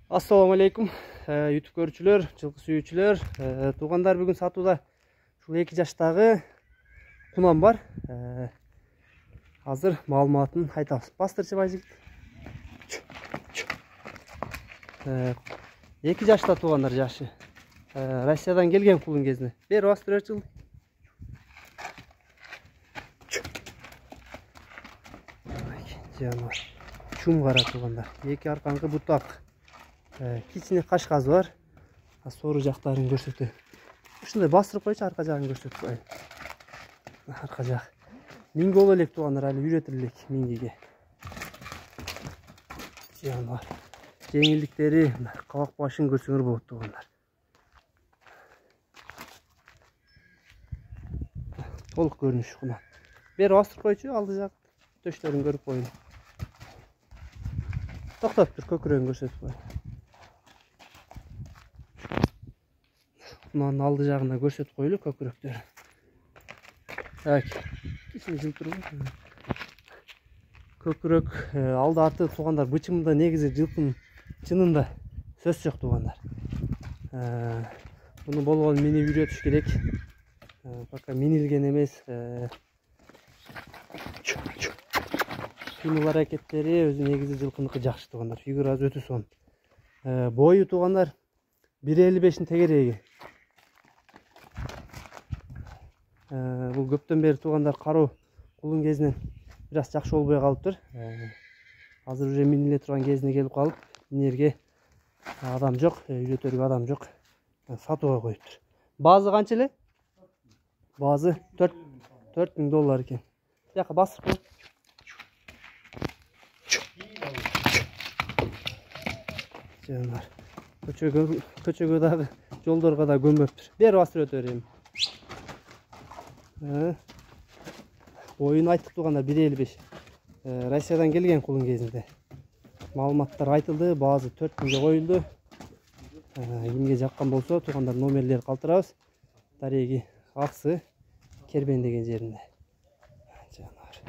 Assalamu alaikum YouTube көрүүчүлөр, жылкы сүйүүчүлөр. Туугандар, бүгүн сатууда ушул 2 жаштагы кунам бар. Азыр маалыматын айтабыз. Бастырчы байжигит. 2 жашта туугандар, жашы. Россиядан келген кулун кезине. Бери бастырчы. Жанар. Чум кара туугандар. 2 арканкы бутак. Кичине кашказы бар. Сору жактарын көрсөтө. Ушундай бастырып койчу, арка жагын көрсөтүп коеюн. Арка жак. Минге боло элек туугандар, али үйрөтүлө элек мингеге. Жанар. Жеңилдиктери, кабак башын көрсөңөр болот туугандар. Толук көрүнүш куна. Бери бастырып койчу, алды жак төштөрүн көрүп коеюн. Токтоп тур, көкүрөгүн көрсөтүп коеюн. Bunun aldı jagına көрсөтүп коелу көкүрөктөр. Так. Кичине жылтыр. Көкүрөк алды арты туугандар, бычымында негизи жылкын чынында сөз жок туугандар. Буну болгон мени үйрөтүш керек. Пока минилген эмес. Кыймыл аракеттери өзү негизи жылкыныкы жакшы туугандар. Фигурасы өтө сонун. Бою туугандар 1.55-ин тегереги. Бул көптөн бери туугандар кароо кулун кезинен бир аз жакшы болбой калыптыр. Азыр уже миниле турган кезине келип калып, минерге адам жок, үйрөтөргө адам жок. Сатууга коюптур. Базы канча эле? Базы $4000 экен. Жака басып кой. Жанар. Көчөгө дагы, жолдорго да көмөптүр. Бери бастырып өтө берейин. Oyun aytık tuğanlar 1.55. Rusya'dan gelgen kulun gezinde. Malumatlar aytıldı, bazı 4000'e koyuldu. Kimge jakkan bolsa tuğanlar nomerleri kалтырабыз. Дареги Аксы Кербен деген жеринде. Жанар.